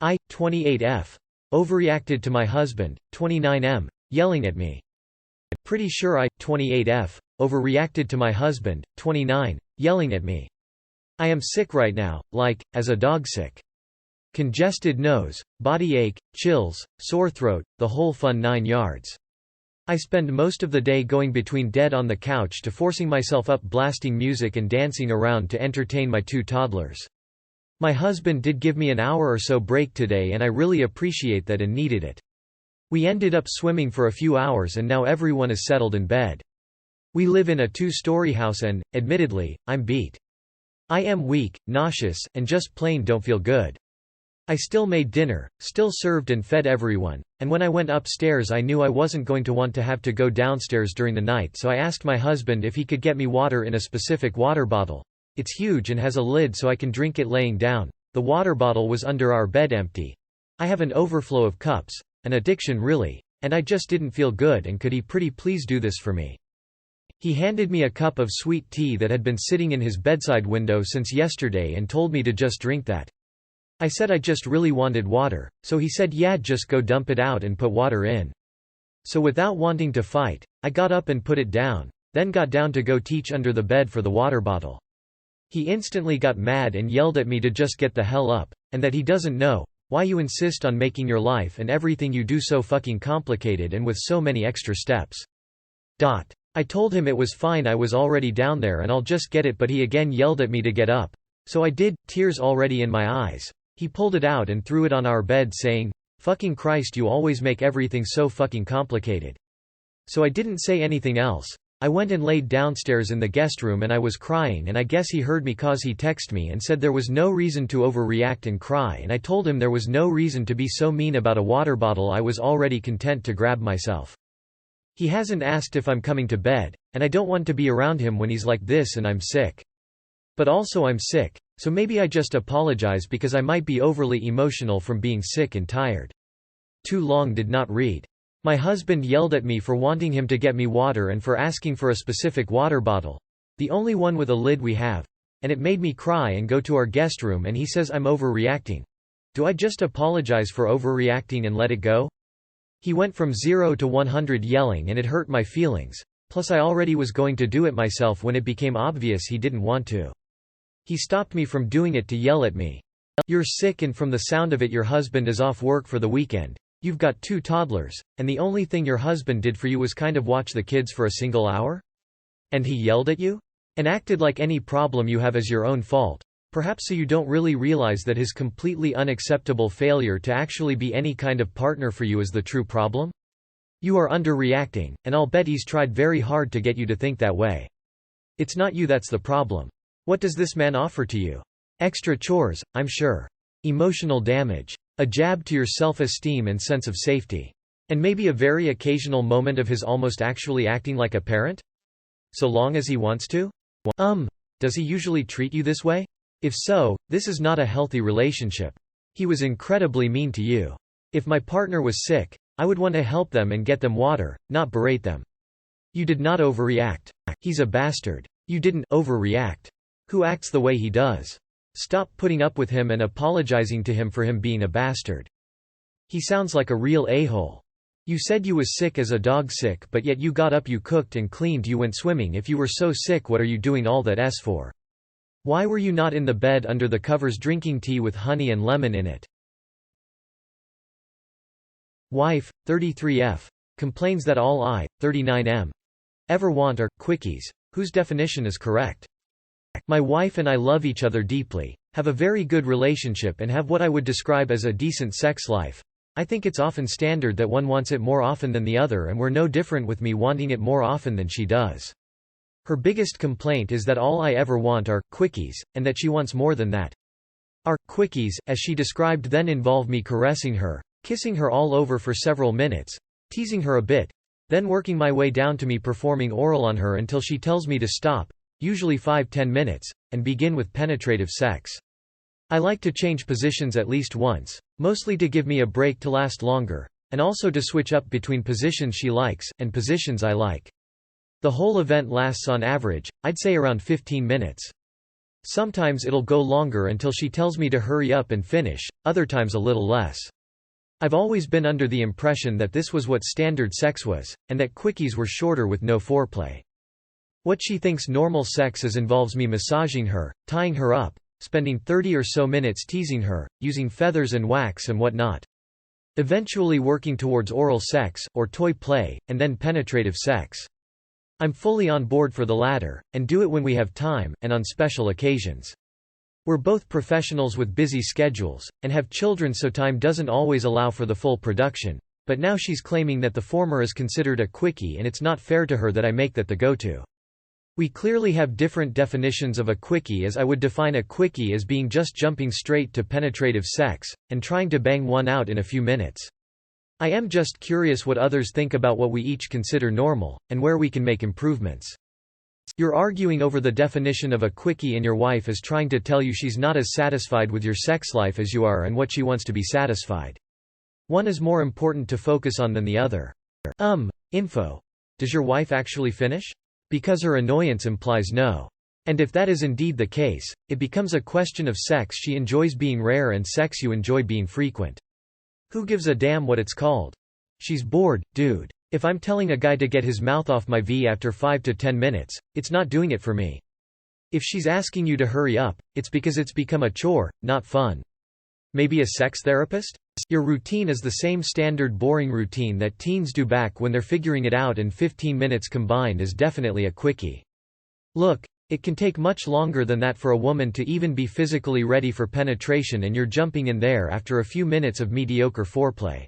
I, 28F. Overreacted to my husband, 29M, yelling at me. Pretty sure I, 28F. Overreacted to my husband, 29, yelling at me. I am sick right now, like, as a dog sick. Congested nose, body ache, chills, sore throat, the whole fun 9 yards. I spend most of the day going between dead on the couch to forcing myself up blasting music and dancing around to entertain my 2 toddlers. My husband did give me an hour or so break today and I really appreciate that and needed it. We ended up swimming for a few hours and now everyone is settled in bed. We live in a 2-story house and, admittedly, I'm beat. I am weak, nauseous, and just plain don't feel good. I still made dinner, still served and fed everyone, and when I went upstairs I knew I wasn't going to want to have to go downstairs during the night, so I asked my husband if he could get me water in a specific water bottle. It's huge and has a lid so I can drink it laying down. The water bottle was under our bed empty. I have an overflow of cups, an addiction really, and I just didn't feel good and could he pretty please do this for me. He handed me a cup of sweet tea that had been sitting in his bedside window since yesterday and told me to just drink that. I said I just really wanted water, so he said yeah, just go dump it out and put water in. So without wanting to fight, I got up and put it down, then got down to go teach under the bed for the water bottle. He instantly got mad and yelled at me to just get the hell up, and that he doesn't know why you insist on making your life and everything you do so fucking complicated and with so many extra steps. I told him it was fine, I was already down there and I'll just get it, but he again yelled at me to get up. So I did, tears already in my eyes. He pulled it out and threw it on our bed saying, "Fucking Christ, you always make everything so fucking complicated." So I didn't say anything else. I went and laid downstairs in the guest room and I was crying and I guess he heard me cause he texted me and said there was no reason to overreact and cry, and I told him there was no reason to be so mean about a water bottle. I was already content to grab myself. He hasn't asked if I'm coming to bed, and I don't want to be around him when he's like this and I'm sick. But also I'm sick, so maybe I just apologize because I might be overly emotional from being sick and tired. Too long did not read. My husband yelled at me for wanting him to get me water and for asking for a specific water bottle, the only one with a lid we have, and it made me cry and go to our guest room and he says I'm overreacting. Do I just apologize for overreacting and let it go? He went from 0 to 100 yelling and it hurt my feelings, plus I already was going to do it myself when it became obvious he didn't want to. He stopped me from doing it to yell at me. You're sick and from the sound of it your husband is off work for the weekend. You've got 2 toddlers, and the only thing your husband did for you was kind of watch the kids for a single hour? And he yelled at you? And acted like any problem you have is your own fault. Perhaps so you don't really realize that his completely unacceptable failure to actually be any kind of partner for you is the true problem? You are underreacting, and I'll bet he's tried very hard to get you to think that way. It's not you that's the problem. What does this man offer to you? Extra chores, I'm sure. Emotional damage. A jab to your self-esteem and sense of safety. And maybe a very occasional moment of his almost actually acting like a parent? So long as he wants to? Does he usually treat you this way? If so, this is not a healthy relationship. He was incredibly mean to you. If my partner was sick, I would want to help them and get them water, not berate them. You did not overreact. He's a bastard. You didn't overreact. Who acts the way he does? Stop putting up with him and apologizing to him for him being a bastard. He sounds like a real a-hole. You said you was sick as a dog sick, but yet you got up, you cooked and cleaned, you went swimming. If you were so sick, what are you doing all that for? Why were you not in the bed under the covers drinking tea with honey and lemon in it? Wife, 33F, complains that all I, 39M, ever want are quickies. Whose definition is correct? My wife and I love each other deeply, have a very good relationship and have what I would describe as a decent sex life. I think it's often standard that one wants it more often than the other, and we're no different with me wanting it more often than she does. Her biggest complaint is that all I ever want are quickies, and that she wants more than that. Our quickies, as she described, then involve me caressing her, kissing her all over for several minutes, teasing her a bit, then working my way down to me performing oral on her until she tells me to stop, usually 5–10 minutes, and begin with penetrative sex. I like to change positions at least once, mostly to give me a break to last longer, and also to switch up between positions she likes, and positions I like. The whole event lasts on average, I'd say around 15 minutes. Sometimes it'll go longer until she tells me to hurry up and finish, other times a little less. I've always been under the impression that this was what standard sex was, and that quickies were shorter with no foreplay. What she thinks normal sex is involves me massaging her, tying her up, spending 30 or so minutes teasing her, using feathers and wax and whatnot. Eventually working towards oral sex, or toy play, and then penetrative sex. I'm fully on board for the latter, and do it when we have time, and on special occasions. We're both professionals with busy schedules, and have children, so time doesn't always allow for the full production, but now she's claiming that the former is considered a quickie and it's not fair to her that I make that the go-to. We clearly have different definitions of a quickie, as I would define a quickie as being just jumping straight to penetrative sex, and trying to bang one out in a few minutes. I am just curious what others think about what we each consider normal, and where we can make improvements. You're arguing over the definition of a quickie and your wife is trying to tell you she's not as satisfied with your sex life as you are and what she wants to be satisfied. One is more important to focus on than the other. Info. Does your wife actually finish? Because her annoyance implies no. And if that is indeed the case, it becomes a question of sex she enjoys being rare and sex you enjoy being frequent. Who gives a damn what it's called? She's bored, dude. If I'm telling a guy to get his mouth off my V after 5 to 10 minutes, it's not doing it for me. If she's asking you to hurry up, it's because it's become a chore, not fun. Maybe a sex therapist? Your routine is the same standard boring routine that teens do back when they're figuring it out, and 15 minutes combined is definitely a quickie. Look, it can take much longer than that for a woman to even be physically ready for penetration, and you're jumping in there after a few minutes of mediocre foreplay.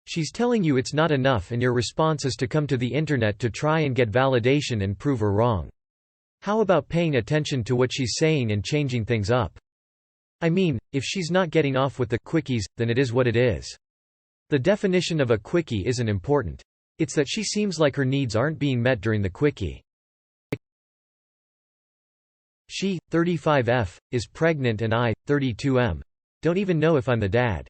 She's telling you it's not enough, and your response is to come to the internet to try and get validation and prove her wrong. How about paying attention to what she's saying and changing things up? I mean, if she's not getting off with the quickies, then it is what it is. The definition of a quickie isn't important. It's that she seems like her needs aren't being met during the quickie. She, 35F, is pregnant and I, 32M, don't even know if I'm the dad.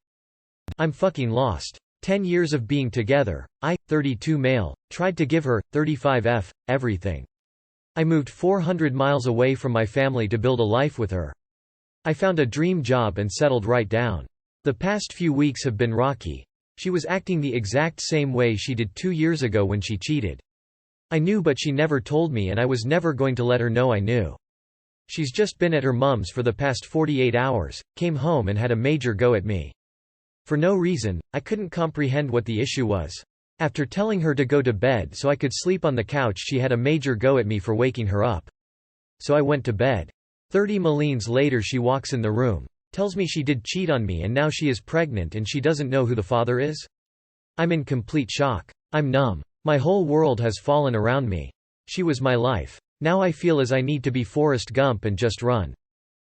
I'm fucking lost. 10 years of being together, I, 32 male, tried to give her, 35F, everything. I moved 400 miles away from my family to build a life with her. I found a dream job and settled right down. The past few weeks have been rocky. She was acting the exact same way she did 2 years ago when she cheated. I knew, but she never told me, and I was never going to let her know I knew. She's just been at her mum's for the past 48 hours, came home and had a major go at me. For no reason, I couldn't comprehend what the issue was. After telling her to go to bed so I could sleep on the couch, she had a major go at me for waking her up. So I went to bed. 30 Malines later she walks in the room, tells me she did cheat on me and now she is pregnant and she doesn't know who the father is? I'm in complete shock. I'm numb. My whole world has fallen around me. She was my life. Now I feel as I need to be Forrest Gump and just run.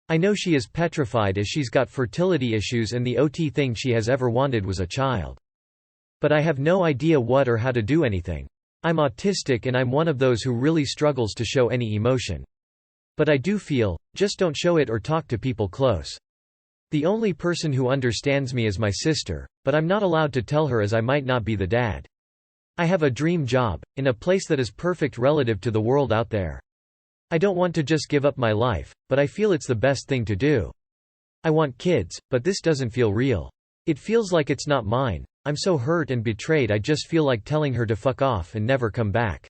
I know she is petrified as she's got fertility issues and the OT thing she has ever wanted was a child. But I have no idea what or how to do anything. I'm autistic and I'm one of those who really struggles to show any emotion. But I do feel, just don't show it or talk to people close. The only person who understands me is my sister, but I'm not allowed to tell her as I might not be the dad. I have a dream job, in a place that is perfect relative to the world out there. I don't want to just give up my life, but I feel it's the best thing to do. I want kids, but this doesn't feel real. It feels like it's not mine. I'm so hurt and betrayed I just feel like telling her to fuck off and never come back.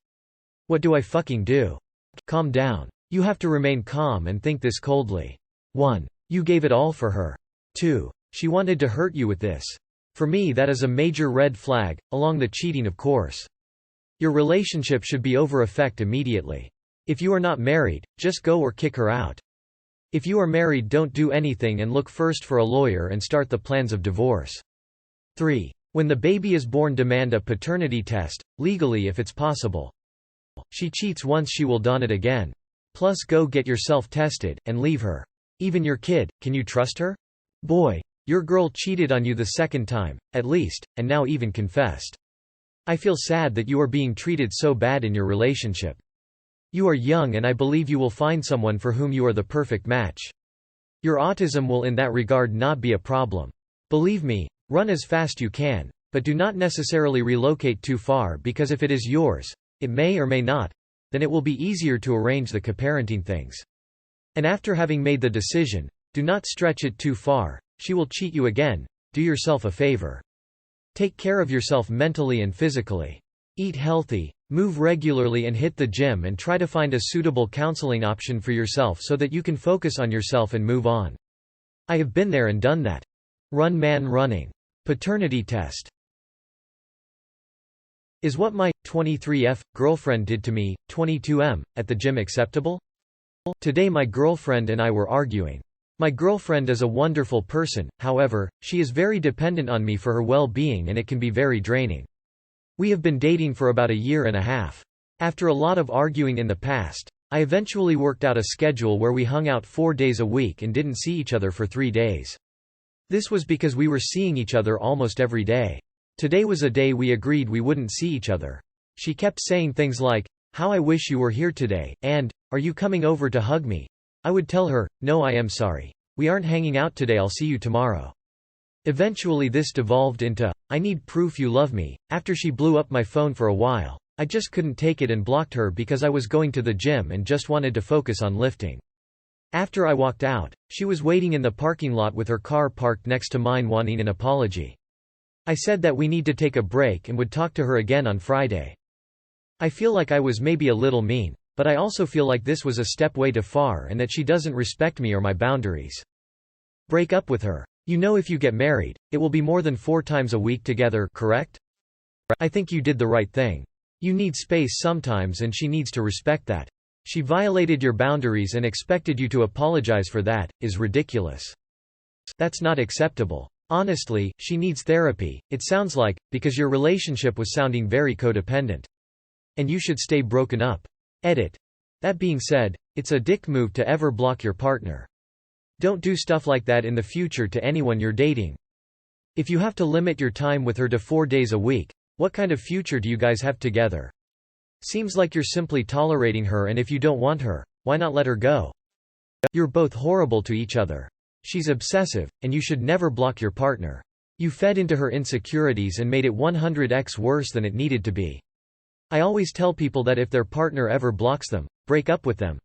What do I fucking do? Calm down. You have to remain calm and think this coldly. 1. You gave it all for her. 2. She wanted to hurt you with this. For me that is a major red flag, along the cheating of course. Your relationship should be over effect immediately. If you are not married, just go or kick her out. If you are married, don't do anything and look first for a lawyer and start the plans of divorce. 3. When the baby is born, demand a paternity test, legally if it's possible. She cheats once, she will don it again. Plus go get yourself tested, and leave her. Even your kid, can you trust her? Boy, your girl cheated on you the second time, at least, and now even confessed. I feel sad that you are being treated so bad in your relationship. You are young and I believe you will find someone for whom you are the perfect match. Your autism will in that regard not be a problem. Believe me, run as fast you can, but do not necessarily relocate too far, because if it is yours, it may or may not, then it will be easier to arrange the co-parenting things. And after having made the decision, do not stretch it too far. She will cheat you again. Do yourself a favor. Take care of yourself mentally and physically. Eat healthy, move regularly and hit the gym, and try to find a suitable counseling option for yourself so that you can focus on yourself and move on. I have been there and done that. Run man running. Paternity test. Is what my 23F girlfriend did to me, 22M, at the gym acceptable? Today my girlfriend and I were arguing. My girlfriend is a wonderful person, however, she is very dependent on me for her well-being and it can be very draining. We have been dating for about a year and a half. After a lot of arguing in the past, I eventually worked out a schedule where we hung out 4 days a week and didn't see each other for 3 days. This was because we were seeing each other almost every day. Today was a day we agreed we wouldn't see each other. She kept saying things like, "How I wish you were here today," and, "Are you coming over to hug me?" I would tell her, "No, I am sorry. We aren't hanging out today, I'll see you tomorrow." Eventually this devolved into, "I need proof you love me." After she blew up my phone for a while, I just couldn't take it and blocked her because I was going to the gym and just wanted to focus on lifting. After I walked out, she was waiting in the parking lot with her car parked next to mine wanting an apology. I said that we need to take a break and would talk to her again on Friday. I feel like I was maybe a little mean, but I also feel like this was a step way too far and that she doesn't respect me or my boundaries. Break up with her. You know, if you get married, it will be more than 4 times a week together, correct? I think you did the right thing. You need space sometimes and she needs to respect that. She violated your boundaries and expected you to apologize for that, is ridiculous. That's not acceptable. Honestly, she needs therapy, it sounds like, because your relationship was sounding very codependent. And you should stay broken up. Edit. That being said, it's a dick move to ever block your partner. Don't do stuff like that in the future to anyone you're dating. If you have to limit your time with her to 4 days a week, what kind of future do you guys have together? Seems like you're simply tolerating her, and if you don't want her, why not let her go? You're both horrible to each other. She's obsessive, and you should never block your partner. You fed into her insecurities and made it 100x worse than it needed to be. I always tell people that if their partner ever blocks them, break up with them.